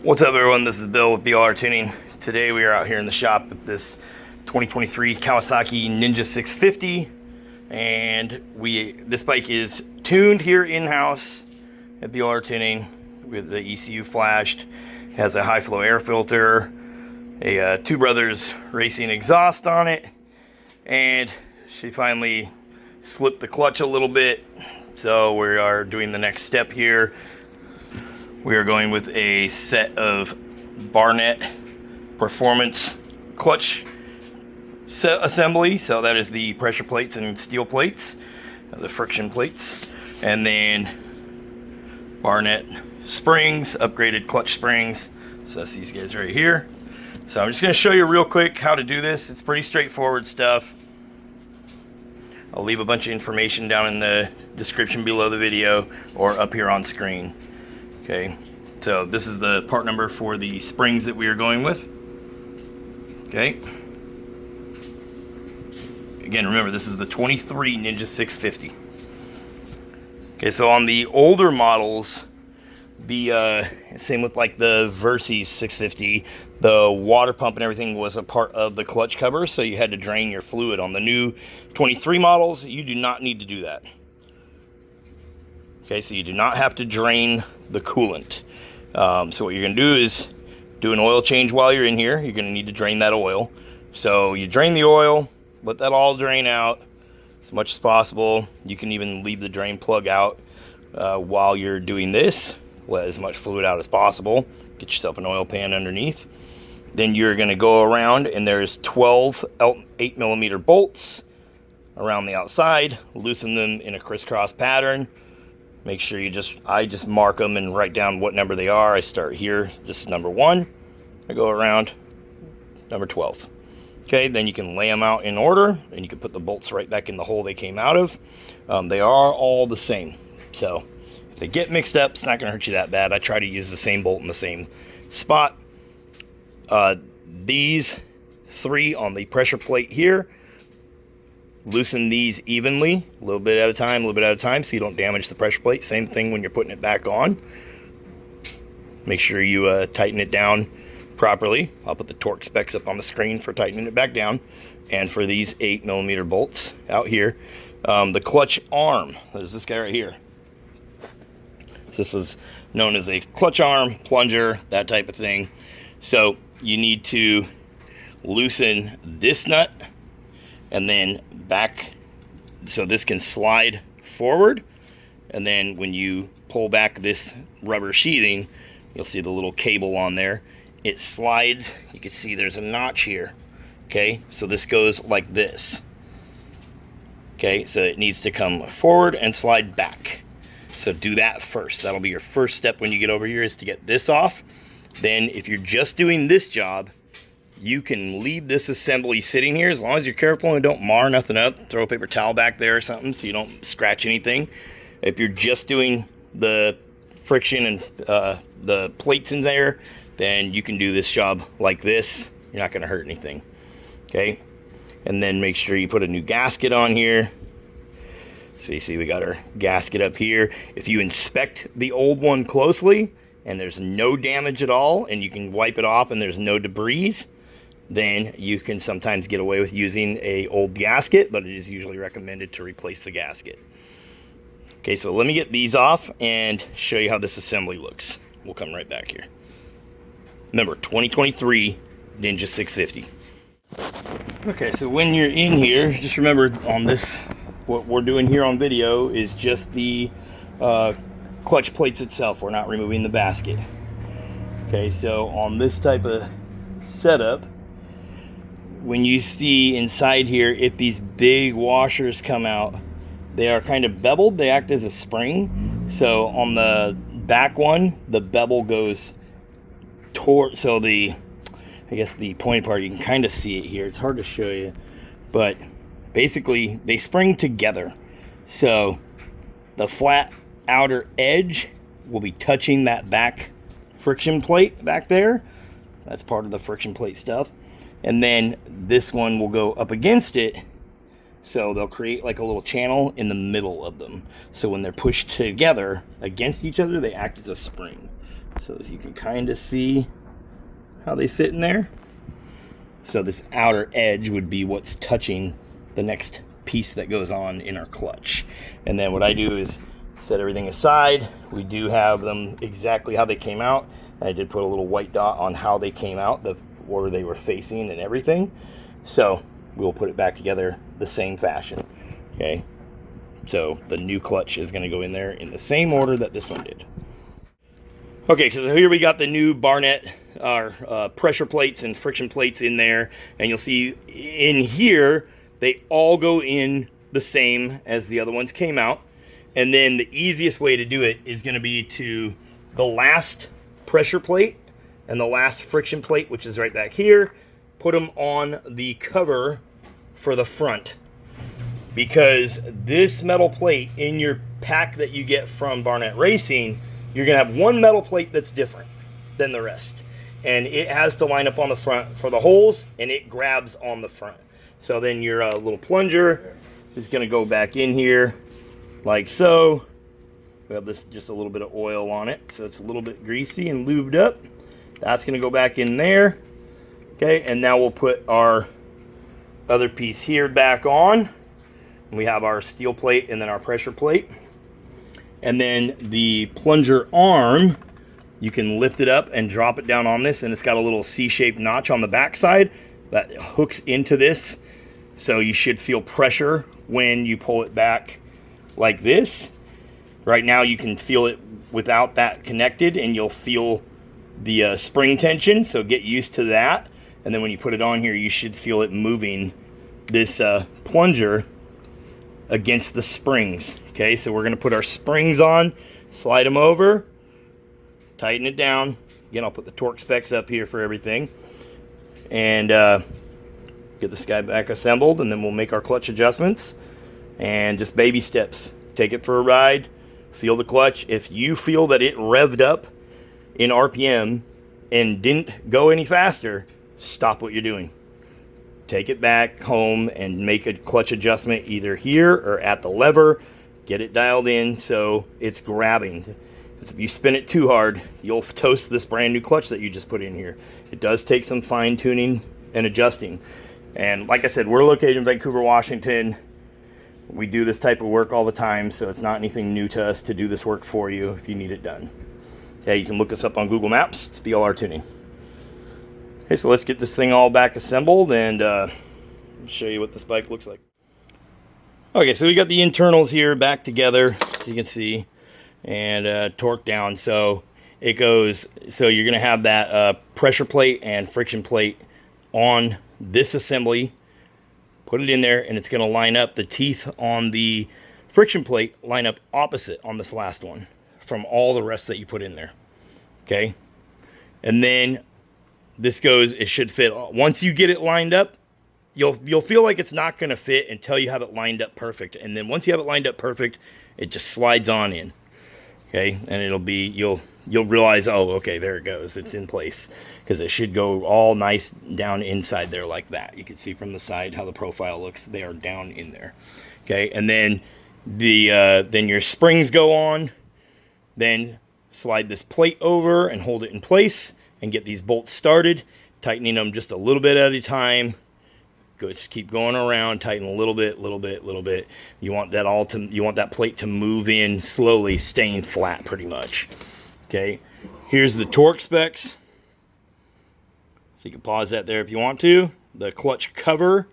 What's up, everyone? This is Bill with BLR Tuning. Today we are out here in the shop with this 2023 Kawasaki Ninja 650, and this bike is tuned here in-house at BLR Tuning with the ECU flashed. It has a high flow air filter, a Two Brothers racing exhaust on it, and she finally slipped the clutch a little bit, so we are doing the next step here. We are going with a set of Barnett performance clutch set assembly. So that is the pressure plates and steel plates, the friction plates, and then Barnett springs, upgraded clutch springs. So that's these guys right here. So I'm just going to show you real quick how to do this. It's pretty straightforward stuff. I'll leave a bunch of information down in the description below the video or up here on screen. Okay, so this is the part number for the springs that we are going with. Okay. Again, remember, this is the 23 Ninja 650. Okay, so on the older models, the same with like the Versys 650, the water pump and everything was a part of the clutch cover, so you had to drain your fluid. On the new 23 models, you do not need to do that. Okay, so you do not have to drain the coolant. So what you're going to do is do an oil change while you're in here. You're going to need to drain that oil. So you drain the oil, let that all drain out as much as possible. You can even leave the drain plug out while you're doing this. Let as much fluid out as possible. Get yourself an oil pan underneath. Then you're going to go around, and there's 12 8mm bolts around the outside. Loosen them in a crisscross pattern. Make sure I just mark them and write down what number they are. I start here. This is number 1. I go around number 12. Okay, then you can lay them out in order, and you can put the bolts right back in the hole they came out of. They are all the same. So if they get mixed up, it's not going to hurt you that bad. I try to use the same bolt in the same spot. These 3 on the pressure plate here, loosen these evenly, a little bit at a time, so you don't damage the pressure plate. Same thing when you're putting it back on. Make sure you tighten it down properly. I'll put the torque specs up on the screen for tightening it back down. And for these 8mm bolts out here, the clutch arm, there's this guy right here. So this is known as a clutch arm, plunger, that type of thing. So you need to loosen this nut and then back, so this can slide forward, and then when you pull back this rubber sheathing, you'll see the little cable on there. It slides. You can see there's a notch here. Okay, so this goes like this. Okay, so it needs to come forward and slide back. So do that first. That'll be your first step when you get over here, is to get this off. Then if you're just doing this job, you can leave this assembly sitting here as long as you're careful and don't mar nothing up. Throw a paper towel back there or something so you don't scratch anything. If you're just doing the friction and the plates in there, then you can do this job like this. You're not going to hurt anything. Okay? And then make sure you put a new gasket on here. So you see we got our gasket up here. If you inspect the old one closely and there's no damage at all, and you can wipe it off and there's no debris, then you can sometimes get away with using a old gasket, but it is usually recommended to replace the gasket. Okay, so let me get these off and show you how this assembly looks. We'll come right back here. Remember, 2023 Ninja 650. Okay, so when you're in here, just remember on this, what we're doing here on video is just the clutch plates itself. We're not removing the basket. Okay, so on this type of setup, when you see inside here, if these big washers come out, they are kind of beveled. They act as a spring. So on the back one, the bevel goes toward, so I guess the pointy part, you can kind of see it here. It's hard to show you, but basically they spring together. So the flat outer edge will be touching that back friction plate back there. That's part of the friction plate stuff. And then this one will go up against it, so they'll create like a little channel in the middle of them. So when they're pushed together against each other, they act as a spring. So as you can kind of see how they sit in there. So this outer edge would be what's touching the next piece that goes on in our clutch. And then what I do is set everything aside. We do have them exactly how they came out. I did put a little white dot on how they came out, the order they were facing and everything. So we'll put it back together the same fashion. Okay, so the new clutch is going to go in there in the same order that this one did. Okay, so here we got the new Barnett, our pressure plates and friction plates in there, and you'll see in here they all go in the same as the other ones came out. And then the easiest way to do it is going to be to the last pressure plate and the last friction plate, which is right back here, put them on the cover for the front. Because this metal plate in your pack that you get from Barnett Racing, you're going to have one metal plate that's different than the rest. And it has to line up on the front for the holes, and it grabs on the front. So then your little plunger is going to go back in here like so. We have this just a little bit of oil on it, so it's a little bit greasy and lubed up. That's going to go back in there. Okay, and now we'll put our other piece here back on. We have our steel plate and then our pressure plate. And then the plunger arm, you can lift it up and drop it down on this, and it's got a little C-shaped notch on the back side that hooks into this. So you should feel pressure when you pull it back like this. Right now you can feel it without that connected, and you'll feel the spring tension, so get used to that. And then when you put it on here, you should feel it moving this plunger against the springs. Okay, so we're going to put our springs on, slide them over, tighten it down. Again, I'll put the torque specs up here for everything. And get this guy back assembled, and then we'll make our clutch adjustments. And just baby steps. Take it for a ride, feel the clutch. If you feel that it revved up in RPM and didn't go any faster, stop what you're doing. Take it back home and make a clutch adjustment either here or at the lever. Get it dialed in so it's grabbing. If you spin it too hard, you'll toast this brand new clutch that you just put in here. It does take some fine tuning and adjusting. And like I said, we're located in Vancouver, Washington. We do this type of work all the time, so it's not anything new to us to do this work for you if you need it done. Okay, you can look us up on Google Maps. It's BLR Tuning. Okay, so let's get this thing all back assembled and show you what this bike looks like. Okay, so we got the internals here back together, as you can see, and torque down. So it goes, so you're gonna have that pressure plate and friction plate on this assembly. Put it in there, and it's gonna line up. The teeth on the friction plate line up opposite on this last one from all the rest that you put in there. Okay, and then this goes, it should fit. Once you get it lined up, you'll feel like it's not going to fit until you have it lined up perfect. And then once you have it lined up perfect, it just slides on in. Okay, and it'll be, you'll realize, oh, okay, there it goes. It's in place, because it should go all nice down inside there like that. You can see from the side how the profile looks. They are down in there. Okay, and then then your springs go on. Then slide this plate over and hold it in place and get these bolts started, tightening them just a little bit at a time. Go, just keep going around, tighten a little bit, little bit. You want that plate to move in slowly, staying flat pretty much. Okay, here's the torque specs. So you can pause that there if you want to. The clutch cover,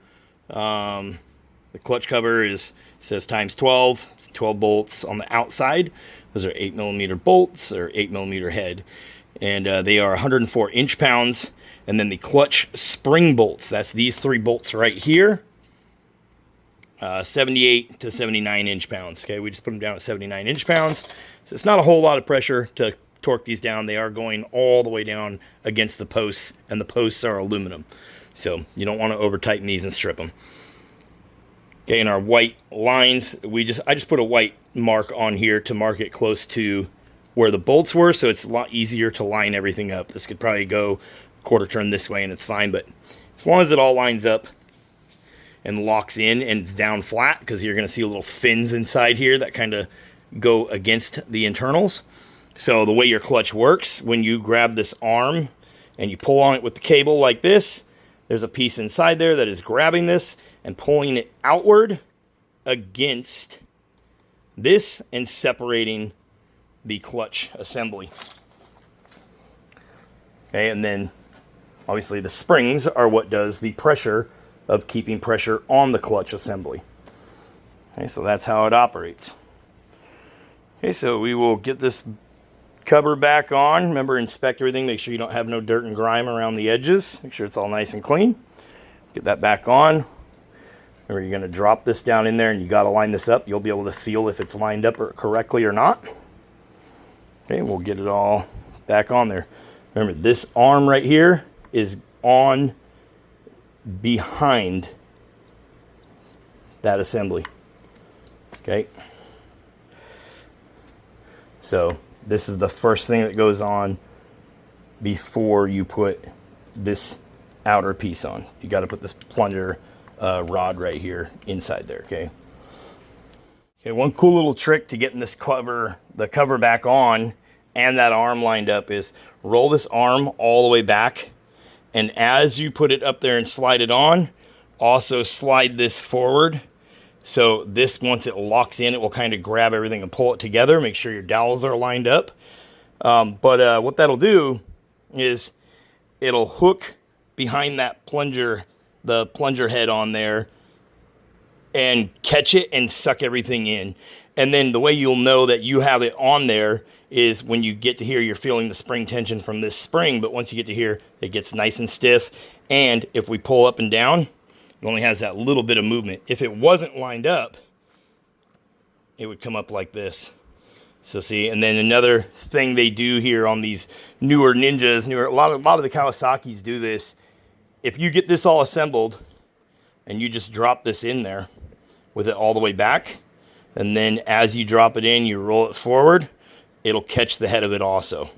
says times 12. It's 12 bolts on the outside. Those are 8mm bolts or 8mm head. And they are 104 inch-pounds. And then the clutch spring bolts, that's these 3 bolts right here, 78 to 79 inch-pounds. Okay, we just put them down at 79 inch-pounds. So it's not a whole lot of pressure to torque these down. They are going all the way down against the posts, and the posts are aluminum. So you don't want to over-tighten these and strip them. Okay, and our white lines, I just put a white mark on here to mark it close to where the bolts were, so it's a lot easier to line everything up. This could probably go quarter turn this way and it's fine, but as long as it all lines up and locks in and it's down flat, because you're going to see little fins inside here that kind of go against the internals. So the way your clutch works, when you grab this arm and you pull on it with the cable like this, there's a piece inside there that is grabbing this and pulling it outward against this and separating the clutch assembly. Okay, and then obviously the springs are what does the pressure of keeping pressure on the clutch assembly. Okay, so that's how it operates. Okay, so we will get this cover back on. Remember, inspect everything. Make sure you don't have no dirt and grime around the edges. Make sure it's all nice and clean. Get that back on. Remember, you're going to drop this down in there and you got to line this up. You'll be able to feel if it's lined up correctly or not. Okay, we'll get it all back on there. Remember, this arm right here is on behind that assembly. Okay. So this is the first thing that goes on before you put this outer piece on. You got to put this plunger rod right here inside there, okay? Okay, one cool little trick to getting this the cover back on and that arm lined up is roll this arm all the way back, and as you put it up there and slide it on, also slide this forward. So this, once it locks in, it will kind of grab everything and pull it together. Make sure your dowels are lined up. But what that'll do is it'll hook behind that plunger, the plunger head on there, and catch it and suck everything in. And then the way you'll know that you have it on there is when you get to here, you're feeling the spring tension from this spring. But once you get to here, it gets nice and stiff. And if we pull up and down, it only has that little bit of movement. If it wasn't lined up, it would come up like this. So see, and then another thing they do here on these newer Ninjas, a lot of the Kawasaki's do this. If you get this all assembled and you just drop this in there with it all the way back, and then as you drop it in, you roll it forward, it'll catch the head of it also.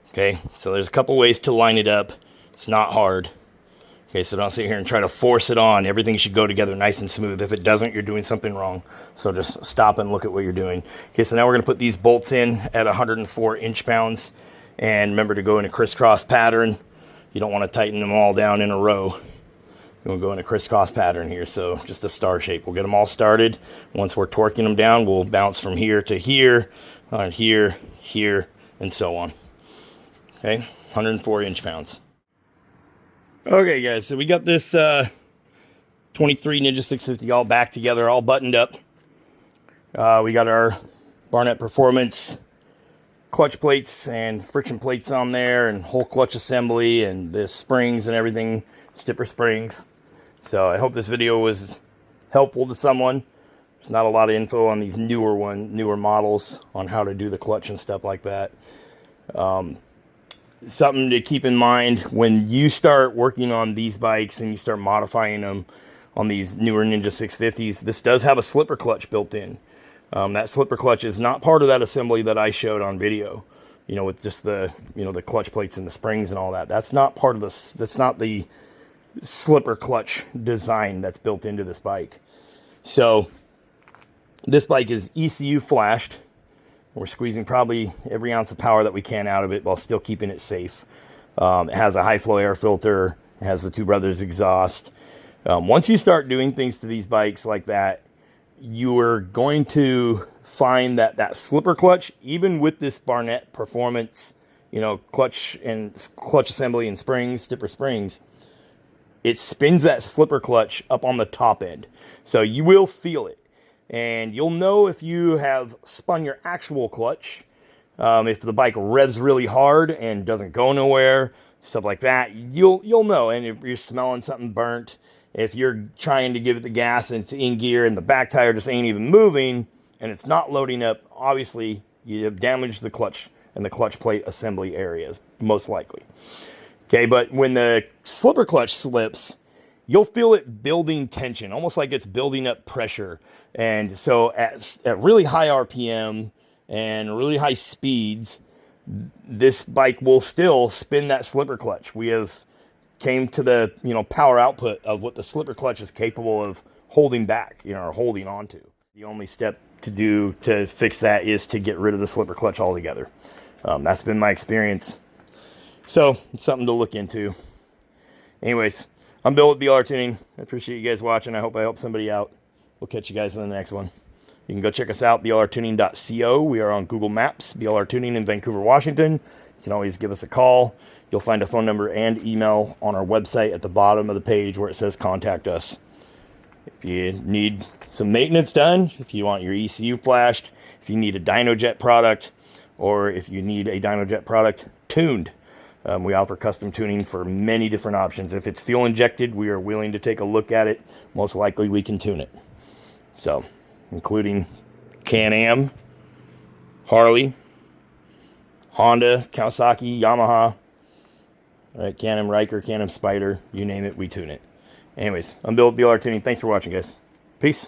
Okay, so there's a couple ways to line it up. It's not hard. Okay, so don't sit here and try to force it on. Everything should go together nice and smooth. If it doesn't, you're doing something wrong. So just stop and look at what you're doing. Okay, so now we're going to put these bolts in at 104 inch-pounds. And remember to go in a crisscross pattern. You don't want to tighten them all down in a row. You want to go in a crisscross pattern here, so just a star shape. We'll get them all started. Once we're torquing them down, we'll bounce from here to here, here, here, and so on. Okay, 104 inch-pounds. Okay, guys, so we got this 23 Ninja 650 all back together, all buttoned up. We got our Barnett Performance clutch plates and friction plates on there, and whole clutch assembly, and the springs and everything, stipper springs. So I hope this video was helpful to someone. There's not a lot of info on these newer models on how to do the clutch and stuff like that. Something to keep in mind when you start working on these bikes and you start modifying them on these newer Ninja 650s, this does have a slipper clutch built in. That slipper clutch is not part of that assembly that I showed on video, you know, with just the, you know, the clutch plates and the springs and all that. That's not part of this. That's not the slipper clutch design that's built into this bike. So this bike is ECU flashed. We're squeezing probably every ounce of power that we can out of it while still keeping it safe. It has a high flow air filter. It has the Two Brothers exhaust. Once you start doing things to these bikes like that, you are going to find that that slipper clutch, even with this Barnett Performance, you know, clutch assembly and springs, stipper springs, it spins that slipper clutch up on the top end. So you will feel it. And you'll know if you have spun your actual clutch, if the bike revs really hard and doesn't go nowhere, stuff like that, you'll know. And if you're smelling something burnt, if you're trying to give it the gas and it's in gear and the back tire just ain't even moving and it's not loading up, obviously you have damaged the clutch and the clutch plate assembly areas, most likely. Okay, but when the slipper clutch slips, you'll feel it building tension, almost like it's building up pressure. And so at really high RPM and really high speeds, this bike will still spin that slipper clutch. We have came to the, you know, power output of what the slipper clutch is capable of holding back, you know, or holding on to. The only step to do to fix that is to get rid of the slipper clutch altogether. That's been my experience. So it's something to look into. Anyways, I'm Bill with BLR Tuning. I appreciate you guys watching. I hope I helped somebody out. We'll catch you guys in the next one. You can go check us out, BLRTUNING.TECH. We are on Google Maps, BLR Tuning in Vancouver, Washington. You can always give us a call. You'll find a phone number and email on our website at the bottom of the page where it says contact us. If you need some maintenance done, if you want your ECU flashed, if you need a Dynojet product, or if you need a Dynojet product tuned, we offer custom tuning for many different options. If it's fuel injected, we are willing to take a look at it. Most likely we can tune it. So, including Can-Am, Harley, Honda, Kawasaki, Yamaha, Can-Am Riker, Can-Am Spider, you name it, we tune it. Anyways, I'm Bill with BLR Tuning. Thanks for watching, guys. Peace.